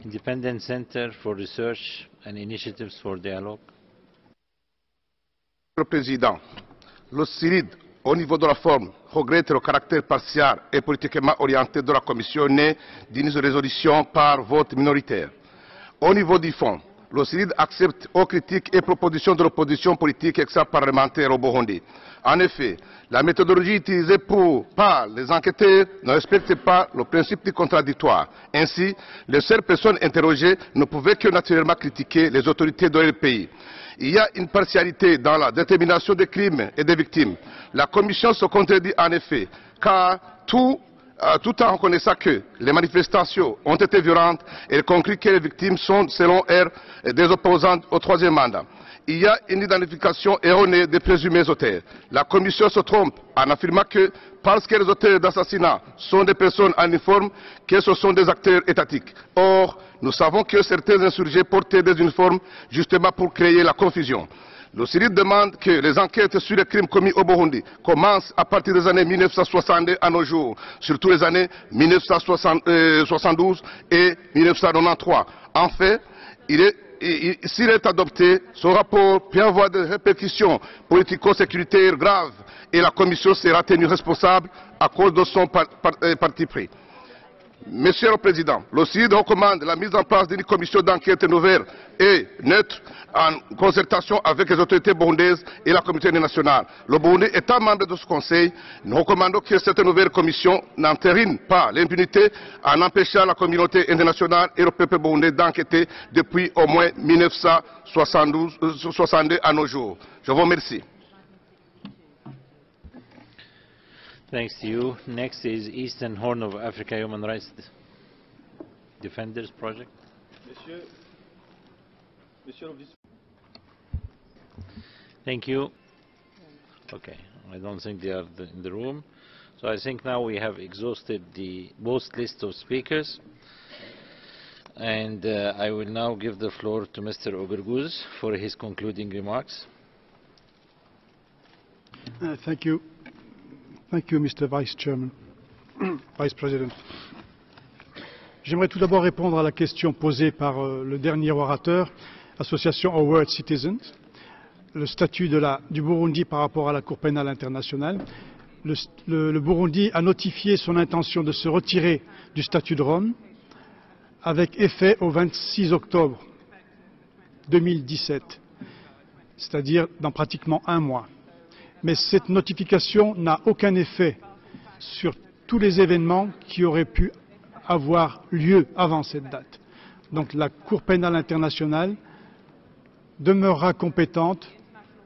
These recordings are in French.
Independent Center for Research and Initiatives for Dialogue. Monsieur le Président, le CIRID, au niveau de la forme, regrette le caractère partial et politiquement orienté de la Commission née d'une résolution par vote minoritaire. Au niveau du fond, le CIRID accepte aux critiques et propositions de l'opposition politique extra-parlementaire au Burundi. En effet, la méthodologie utilisée par les enquêteurs ne respecte pas le principe du contradictoire. Ainsi, les seules personnes interrogées ne pouvaient que naturellement critiquer les autorités de leur pays. Il y a une partialité dans la détermination des crimes et des victimes. La Commission se contredit en effet, car tout en reconnaissant que les manifestations ont été violentes, elle conclut que les victimes sont, selon elle, des opposants au troisième mandat. Il y a une identification erronée des présumés auteurs. La Commission se trompe en affirmant que, parce que les auteurs d'assassinats sont des personnes en uniforme, que ce sont des acteurs étatiques. Or, nous savons que certains insurgés portaient des uniformes justement pour créer la confusion. Le CIRID demande que les enquêtes sur les crimes commis au Burundi commencent à partir des années 1962 à nos jours, surtout les années 1972 et 1993. En fait, s'il est adopté, ce rapport peut avoir des répercussions politico-sécuritaires graves et la Commission sera tenue responsable à cause de son parti pris. Monsieur le Président, le CIRID recommande la mise en place d'une commission d'enquête nouvelle et neutre en concertation avec les autorités burundaises et la communauté nationale. Le Burundi étant membre de ce Conseil, nous recommandons que cette nouvelle commission n'entérine pas l'impunité en empêchant la communauté internationale et le peuple burundais d'enquêter depuis au moins 1962 à nos jours. Je vous remercie. Thanks to you. Next is Eastern Horn of Africa Human Rights Defenders Project. Thank you. Okay, I don't think they are in the room. So I think now we have exhausted both lists of speakers. And I will now give the floor to Mr. Oberguz for his concluding remarks. Thank you. Thank you, Mr. Vice Chairman, Vice President. J'aimerais tout d'abord répondre à la question posée par le dernier orateur, Association of World Citizens, le statut du Burundi par rapport à la Cour pénale internationale. Le Burundi a notifié son intention de se retirer du statut de Rome avec effet au 26 octobre 2017, c'est-à-dire dans pratiquement un mois. Mais cette notification n'a aucun effet sur tous les événements qui auraient pu avoir lieu avant cette date. Donc la Cour pénale internationale demeurera compétente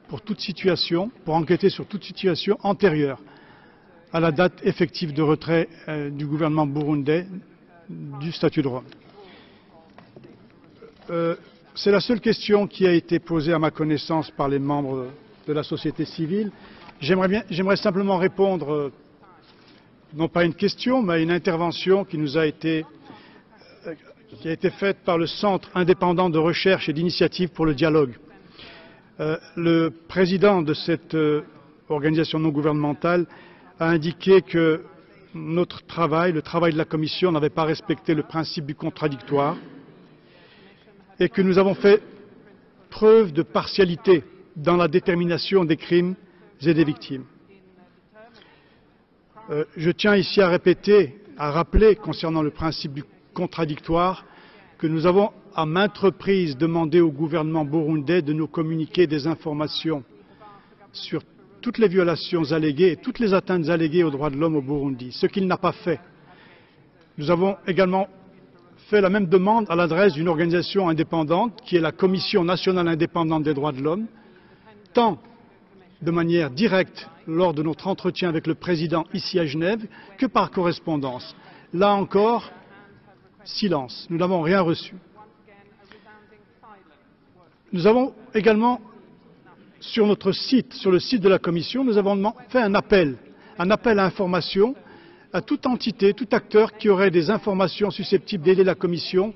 pour toute situation, pour enquêter sur toute situation antérieure à la date effective de retrait du gouvernement burundais du statut de Rome. C'est la seule question qui a été posée à ma connaissance par les membres de la société civile. J'aimerais simplement répondre, non pas à une question, mais à une intervention qui a été faite par le Centre indépendant de recherche et d'initiative pour le dialogue. Le président de cette organisation non gouvernementale a indiqué que notre travail, le travail de la Commission, n'avait pas respecté le principe du contradictoire et que nous avons fait preuve de partialité dans la détermination des crimes et des victimes. Je tiens ici à rappeler concernant le principe du contradictoire que nous avons à maintes reprises demandé au gouvernement burundais de nous communiquer des informations sur toutes les violations alléguées et toutes les atteintes alléguées aux droits de l'homme au Burundi, ce qu'il n'a pas fait. Nous avons également fait la même demande à l'adresse d'une organisation indépendante qui est la Commission nationale indépendante des droits de l'homme, tant de manière directe lors de notre entretien avec le président ici à Genève que par correspondance. Là encore, silence, nous n'avons rien reçu. Nous avons également, sur notre site, sur le site de la Commission, nous avons fait un appel à information à toute entité, tout acteur qui aurait des informations susceptibles d'aider la Commission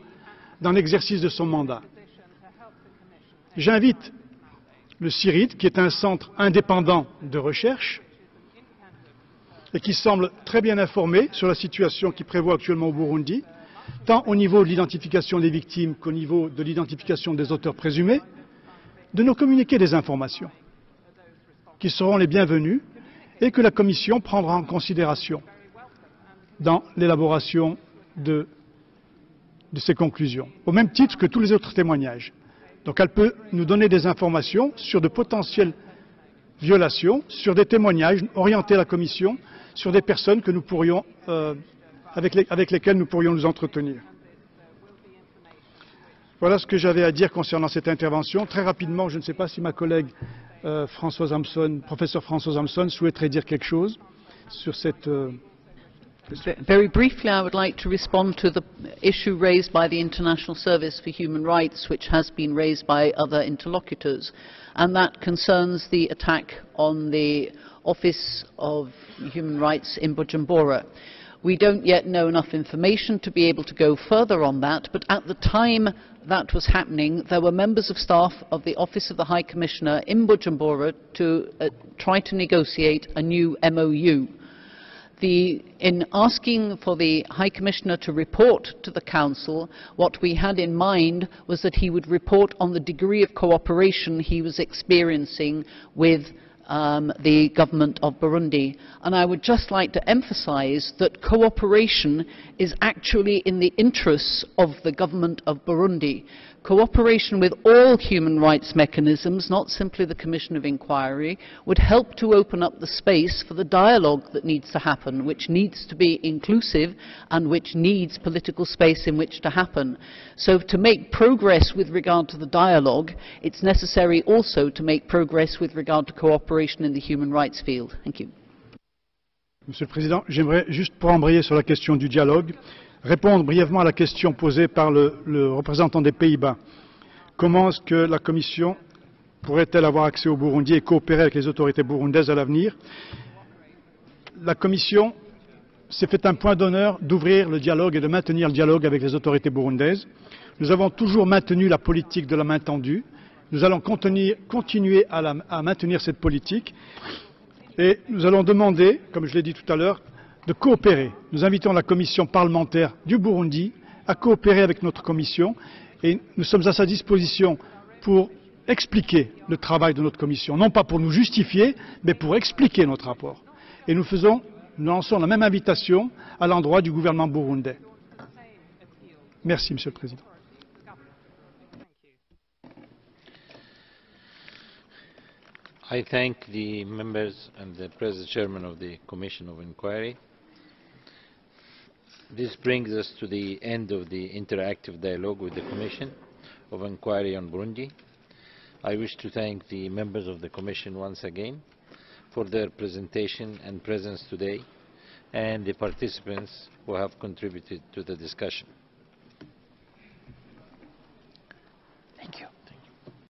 dans l'exercice de son mandat. J'invite le CIRID, qui est un centre indépendant de recherche et qui semble très bien informé sur la situation qui prévaut actuellement au Burundi, tant au niveau de l'identification des victimes qu'au niveau de l'identification des auteurs présumés, de nous communiquer des informations qui seront les bienvenues et que la Commission prendra en considération dans l'élaboration de ses conclusions, au même titre que tous les autres témoignages. Donc elle peut nous donner des informations sur de potentielles violations, sur des témoignages, orienter la Commission sur des personnes que nous pourrions, avec lesquelles nous pourrions nous entretenir. Voilà ce que j'avais à dire concernant cette intervention. Très rapidement, je ne sais pas si ma collègue professeur Françoise Hampson souhaiterait dire quelque chose sur cette Very briefly, I would like to respond to the issue raised by the International Service for Human Rights, which has been raised by other interlocutors, and that concerns the attack on the Office of Human Rights in Bujumbura. We don't yet know enough information to be able to go further on that, but at the time that was happening, there were members of staff of the Office of the High Commissioner in Bujumbura to try to negotiate a new MOU. In asking for the High Commissioner to report to the Council, what we had in mind was that he would report on the degree of cooperation he was experiencing with the government of Burundi. And I would just like to emphasize that cooperation is actually in the interests of the government of Burundi. Cooperation with all human rights mechanisms, not simply the Commission of Inquiry, would help to open up the space for the dialogue that needs to happen, which needs to be inclusive and which needs political space in which to happen. So to make progress with regard to the dialogue, it's necessary also to make progress with regard to cooperation in the human rights field. Thank you. Monsieur le Président, j'aimerais juste pour embrayer sur la question du dialogue, répondre brièvement à la question posée par le représentant des Pays-Bas. Comment est-ce que la Commission pourrait-elle avoir accès au Burundi et coopérer avec les autorités burundaises à l'avenir? La Commission s'est fait un point d'honneur d'ouvrir le dialogue et de maintenir le dialogue avec les autorités burundaises. Nous avons toujours maintenu la politique de la main tendue. Nous allons continuer à maintenir cette politique et nous allons demander, comme je l'ai dit tout à l'heure, de coopérer. Nous invitons la commission parlementaire du Burundi à coopérer avec notre commission et nous sommes à sa disposition pour expliquer le travail de notre commission, non pas pour nous justifier, mais pour expliquer notre rapport. Et nous lançons la même invitation à l'endroit du gouvernement burundais. Merci, Monsieur le Président. I thank the members and the President Chairman of the Commission of Inquiry. This brings us to the end of the interactive dialogue with the Commission of Inquiry on Burundi. I wish to thank the members of the Commission once again for their presentation and presence today, and the participants who have contributed to the discussion.